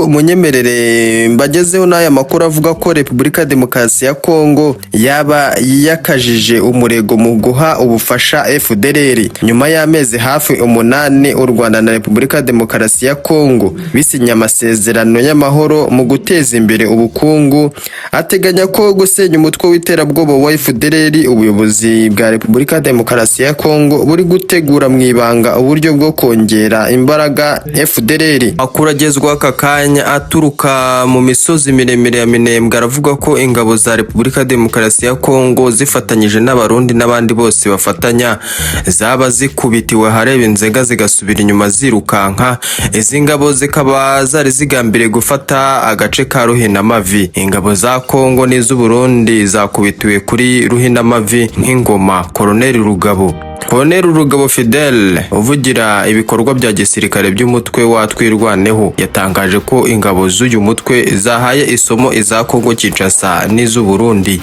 Umunyemerere mbagezeho n'aya makuru avuga ko Repubulika Demokarasi ya Kongo yaba yakajije umurego mu guha ubufasha FDLR nyuma y'amezi hafi 8 u Rwanda na Repubulika Demokarasi ya Kongo bisinya amasezerano y'amahoro mu guteza imbere ubukungu. Ateganya ko gusenya umutwe w'iterabwoba wa FDLR ubuyobozi bwa Repubulika Demokarasi ya Kongo buri gutegura mu ibanga uburyo bwo kongera imbaraga FDLR. Akuragezwa kakanya aturuka mu misozi miremire ya Minembwe aravuga ko ingabo za Repubulika Demokarasi ya Kongo zifatanyije n'abarundi n'abandi bose bafatanya zaba zikubitiwe hareba inzega zigasubira inyuma zirukanka. Izi ngabo zikaba zari zigambiriye gufata agace ka Ruhinamavi. Ingabo za Kongo n'iz'u Burundi zakubitiwe kuri Ruhinamavi nk'ingoma. Colonel Rugabo Fidel uvugira ibikorwa bya gisirikare by'umutwe wa Twirwaneho yatangaje ko ingabo z'uyu mutwe zahaye isomo iza Kongo Kinshasa n'iz'u Burundi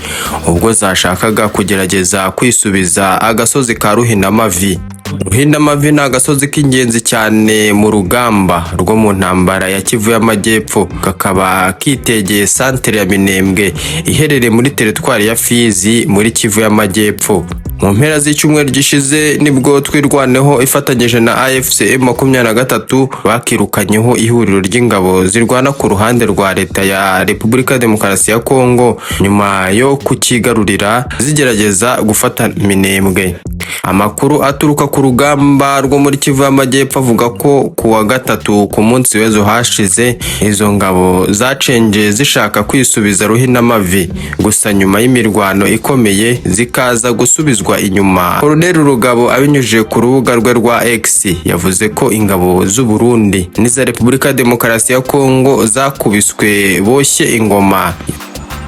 ubwo zashakaga kugerageza kwisubiza agasozi ka Ruhinamavi. Ruhinamavi ni agasozi k'ingenzi cyane mu rugamba rwo mu ntambara ya Kivu y'Amajyepfo, kakaba kitegeye santere ya Minembwe iherereye muri teritwari ya Fizi muri Kivu y'Amajyepfo. Mu mpera z'icyumweru gishize nibwo Twirwaneho ifatanyije na AFC M23 bakirukanyeho ihuriro ry'ingabo zirwana ku ruhande rwa leta ya Repubulika Demokarasi ya Kongo nyuma yo kukigarurira zigerageza gufata Minembwe. Amakuru aturuka ku rugamba rwo muri Kivu y'Amajyepfo avuga ko kuwa gatatu ku munsi w'ejo hashize izo ngabo zacenge zishaka kwisubiza Ruhinamavi, gusa nyuma y'imirwano ikomeye zikaza gusubizwa inyuma. Colonel Rugabo abinyujije ku rubuga rwe rwa X yavuze ko ingabo z'u Burundi n'iza Repubulika Demokarasi ya Kongo zakubiswe boshye ingoma.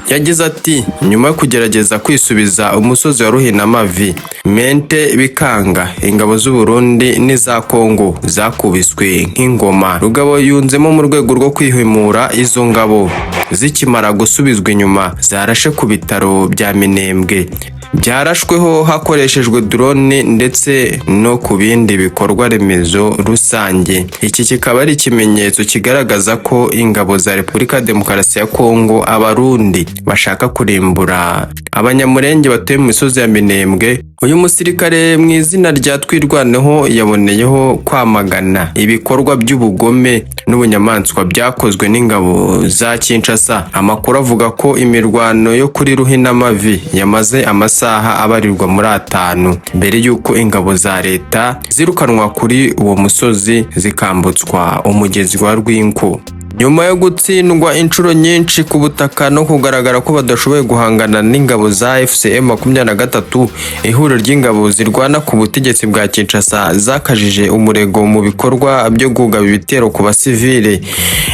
Yagize ati nyuma yo kugerageza kwisubiza umusozi wa Ruhinamavi mente bikanga, ingabo z'u Burundi n'iza Kongo zakubiswe nk'ingoma. Rugabo yunzemo mu rwego rwo kwihimura izo ngabo zikimara gusubizwa inyuma zarashe ku bitaro bya Minembwe byarashweho hakoreshejwe drone ndetse no ku bindi bikorwa remezo rusange. Iki kikaba ari ikimenyetso kigaragaza ko ingabo za Repubulika Demokarasi ya Kongo abarundi bashaka kurimbura abanyamurenge batuye mu misozi ya Minembwe. Uyu musirikare mu izina rya Twirwaneho yaboneyeho kwamagana ibikorwa by'ubugome n'ubunyamaswa byakozwe n'ingabo za Kinshasa. Amakuru avuga ko imirwano yo kuri Ruhinamavi yamaze amasaha abarirwa muri 5 mbere y'uko ingabo za leta zirukanwa kuri uwo musozi zikambutswa umugezi wa Rwinku. Nyuma yo gutsindwa inshuro nyinshi ku butaka no kugaragara ko badashoboye guhangana n'ingabo za FCM 23, ihuriro ry'ingabo zirwana ku butegetsi bwa Kinshasa zakajije umurego mu bikorwa byo kugaba ibitero ku basivile.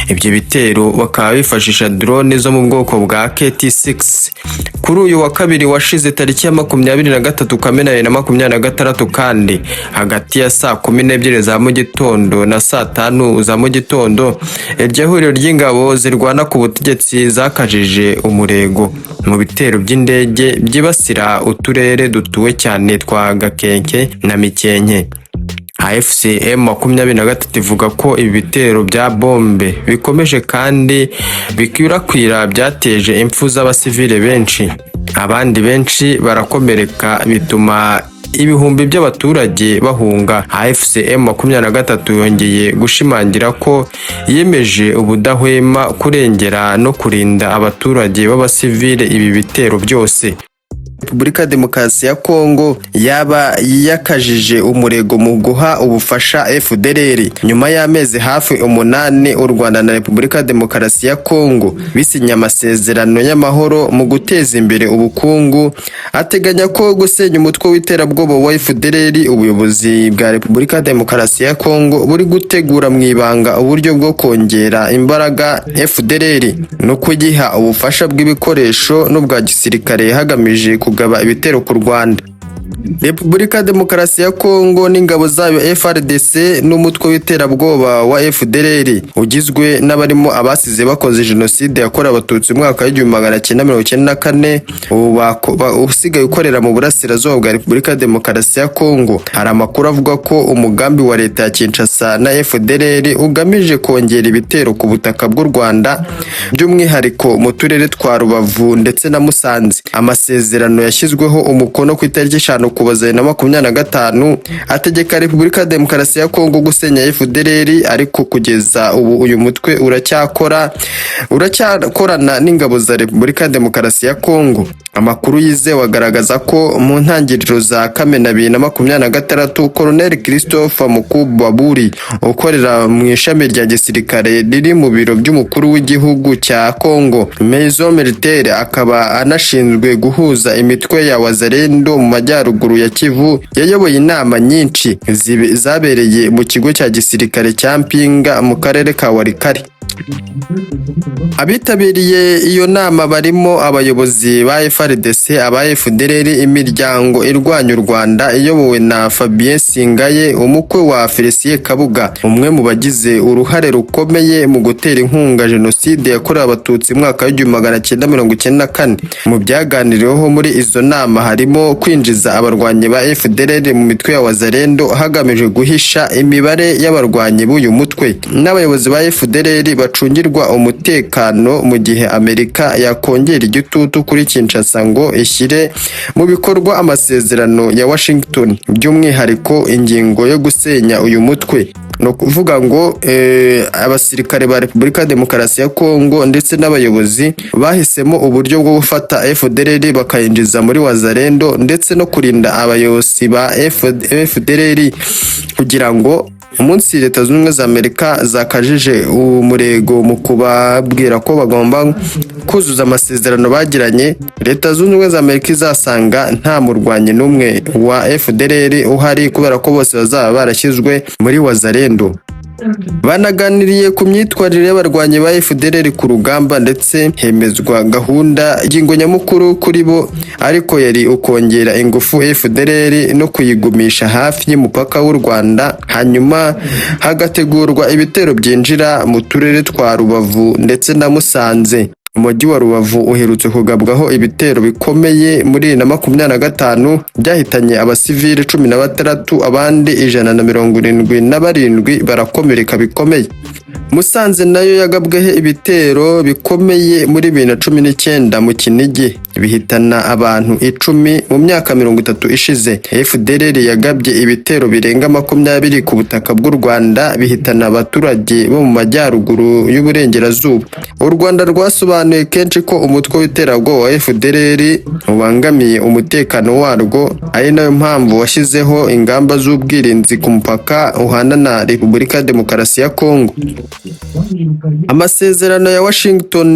Ibyo bitero bakaba bifashisha drone zo mu bwoko bwa KT6. Kuri uyu wa kabiri washize tariki ya 23 Kamena 2026 kandi hagati ya saa 12 za mu gitondo na saa 5 za mu gitondo ihuriro ry'ingabo zirwana ku butegetsi zakajije umurego mu bitero by'indege byibasira uturere dutuwe cyane twa Gakenke na Mikenke. AFC M23 ivuga ko ibi bitero bya bombe bikomeje kandi bikwirakwira byateje impfu z'abasivile benshi, abandi benshi barakomereka bituma ibihumbi by'abaturage bahunga. AFC M23 yongeye gushimangira ko yemeje ubudahwema kurengera no kurinda abaturage b'abasivile ibi bitero byose. Repubulika Demokarasi ya Kongo yaba yakajije umurego mu guha ubufasha FDLR nyuma y'amezi hafi 8 u Rwanda na Repubulika Demokarasi ya Kongo bisinya amasezerano y'amahoro mu guteza imbere ubukungu. Ateganya ko gusenya umutwe w'iterabwoba wa FDLR ubuyobozi bwa Repubulika Demokarasi ya Kongo buri gutegura mu ibanga uburyo bwo kongera imbaraga FDLR no kugiha ubufasha bw'ibikoresho n'ubwa gisirikare hagamije kugaba ibitero ku Rwanda. Repubulika ya Demokarasi ya Kongo n'ingabo zayo FARDC n'umutwe w'iterabwoba wa FDLR ugizwe n'abarimo abasize bakoze jenoside yakorewe abatutsi mu mwaka w'1994 usigaye ukorera mu burasirazuba bwa Repubulika ya Demokarasi ya Kongo. Hari amakuru avuga ko umugambi wa leta ya Kinshasa na FDLR ugamije kongera ibitero ku butaka bw'u Rwanda by'umwihariko mu turere twa Rubavu ndetse na Musanze. Amasezerano yashyizweho umukono ku itariki 5 Ukuboza 2025 ategeka Repubulika ya Demokarasi ya Kongo gusenya FDLR, ariko kugeza ubu uyu mutwe uracyakorana n'ingabo za Repubulika ya Demokarasi ya Kongo. Amakuru yizewe agaragaza ko mu ntangiriro za Kamena 2026 Colonel Christophe Mukubaburi ukorera mu ishami rya gisirikare riri mu biro by'umukuru w'igihugu cya Kongo Maison Militaire, akaba anashinzwe guhuza imitwe ya Wazalendo mu majyaruguru ya Kivu, yayoboye inama nyinshi zabereye mu kigo cya gisirikare cya Mpinga mu karere ka Walikari. Abitabiriye iyo nama barimo abayobozi ba FARDC, aba FDLR, imiryango irwanya u Rwanda iyobowe na Fabien Singaye, umukwe wa Felicien Kabuga, umwe mu bagize uruhare rukomeye mu gutera inkunga jenoside yakorewe abatutsi mu mwaka w'1994. Mu byaganiriweho muri izo nama harimo kwinjiza abarwanyi ba FDLR mu mitwe ya Wazalendo hagamijwe guhisha imibare y'abarwanyi b'uyu mutwe, n'abayobozi ba FDLR bacungirwa umutekano mu gihe Amerika yakongera igitutu kuri Kinshasa ngo ishyire mu bikorwa amasezerano ya Washington, by'umwihariko ingingo yo gusenya uyu mutwe. No kuvuga ngo abasirikare ba Repubulika ya Demokarasi ya Kongo ndetse n'abayobozi bahisemo uburyo bwo gufata FDLR bakayinjiza muri Wazalendo ndetse no kurinda abayobozi ba FDLR kugira ngo umunsi Leta Zunze Ubumwe za Amerika zakajije umurego mu kubabwira ko bagomba kuzuza amasezerano bagiranye, Leta Zunze Ubumwe za Amerika izasanga nta murwanyi n'umwe wa FDLR uhari kubera ko bose bazaba barashyizwe muri Wazalendo. Banaganiriye ku myitwarire y'abarwanyi ba FDLR ku rugamba ndetse hemezwa gahunda y'ingo nyamukuru kuri bo, ariko yari ukongera ingufu FDLR no kuyigumisha hafi y'umupaka w'u Rwanda, hanyuma hagategurwa ibitero byinjira mu turere twa Rubavu ndetse na Musanze. Umujyi wa Rubavu uherutse kugabwaho ibitero bikomeye muri 2025 byahitanye abasivile 16, abandi 177 barakomereka bikomeye. Musanze nayo yagabweho ibitero bikomeye muri 2019 mu Kinigi bihitana abantu 10 mu myaka 30 ishize. FDLR yagabye ibitero birenga 20 ku butaka bw'u Rwanda bihitana abaturage bo mu majyaruguru y'uburengerazuba. U Rwanda rwasobanuye kenshi ko umutwe w'iterabwoba wa FDLR ubangamiye umutekano warwo, ari nayo mpamvu washyizeho ingamba z'ubwirinzi ku mupaka uhana na Repubulika ya Demokarasi ya Kongo. Amasezerano ya Washington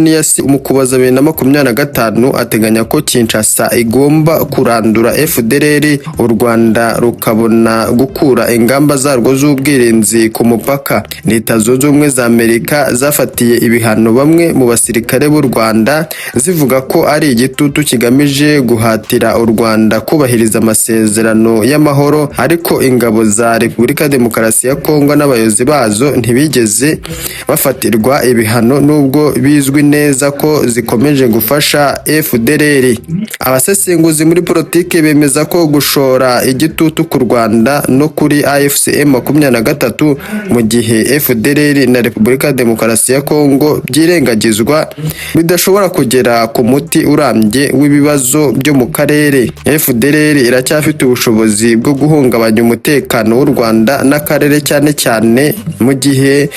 mu Ukuboza 2025 ateganya ko Kinshasa igomba kurandura FDLR, u Rwanda rukabona gukura ingamba zarwo z'ubwirinzi ku mupaka. Leta Zunze Ubumwe za Amerika zafatiye ibihano bamwe mu basirikare b'u Rwanda zivuga ko ari igitutu kigamije guhatira u Rwanda kubahiriza amasezerano y'amahoro, ariko ingabo za Repubulika ya Demokarasi ya Kongo n'abayobozi bazo ntibigeze bafatirwa ibihano nubwo bizwi neza ko zikomeje gufasha FDLR. Abasesenguzi muri politike bemeza ko gushora igitutu ku Rwanda no kuri AFCM 23 mu gihe FDLR na Repubulika ya Demokarasi ya Kongo byirengagizwa bidashobora kugera ku muti urambye w'ibibazo byo mu karere. FDLR iracyafite ubushobozi bwo guhungabanya umutekano w'u Rwanda n'akarere, cyane cyane mu gihe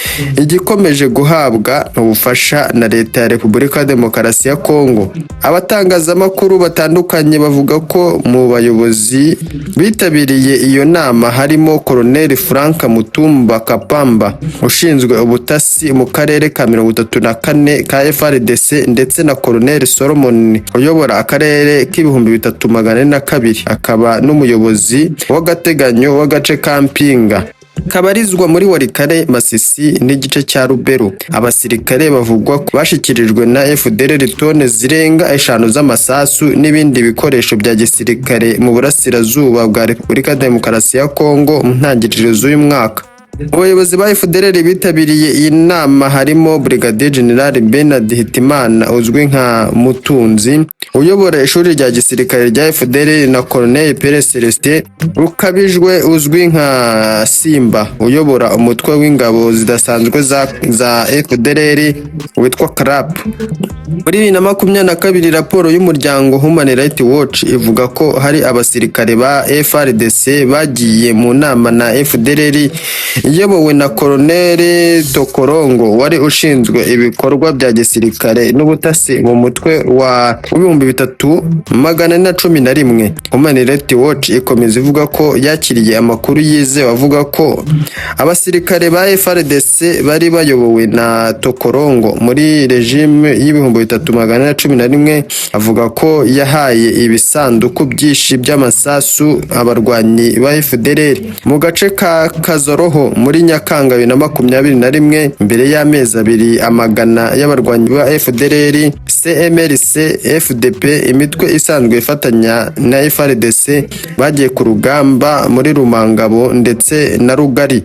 igikomeje guhabwa ubufasha na leta ya Repubulika ya Demokarasi ya Kongo. Abatangazamakuru batandukanye bavuga ko mu bayobozi bitabiriye iyo nama harimo Colonel Frank Mutumba Kapamba ushinzwe ubutasi mu karere ka 34 ka FARDC ndetse na Colonel Solomon uyobora akarere k'3402, akaba n'umuyobozi w'agateganyo w'agace ka Mpinga. kabarizwa muri Walikale, Masisi n'igice cya Lubero. Abasirikare bavugwa ko bashikirijwe na FDLR tone zirenga 5 z'amasasu n'ibindi bikoresho bya gisirikare mu burasirazuba bwa Repubulika ya Demokarasi ya Kongo mu ntangiriro z'uyu mwaka. Abayobozi ba FDLR bitabiriye iyi nama harimo Brigadier General Bernard Hitimana uzwi nka Mutunzi uyobora ishuri rya gisirikare rya FDLR na Colonel Pere Celestin Rukabijwe uzwi nka Simba uyobora umutwe w'ingabo zidasanzwe za FDLR witwa CRAP. Muri 2022 raporo y'umuryango Human Rights Watch ivuga ko hari abasirikare ba FARDC bagiye mu nama na FDLR iyobowe na Colonel Tokorongo wari ushinzwe ibikorwa bya gisirikare n'ubutasi mu mutwe wa 3411. Human Rights Watch ikomeza ivuga ko yakiriye amakuru yizewe avuga ko abasirikare ba FARDC bari bayobowe na Tokorongo muri regime y'3411. Avuga ko yahaye ibisanduku byinshi by'amasasu abarwanyi ba FDLR mu gace ka Kazoroho muri Nyakanga 2021 mbere y'amezi abiri amagana y'abarwanyi ba FDLR, CMLC, FDP imitwe isanzwe ifatanya na FARDC bagiye ku rugamba muri Rumangabo ndetse na Rugari.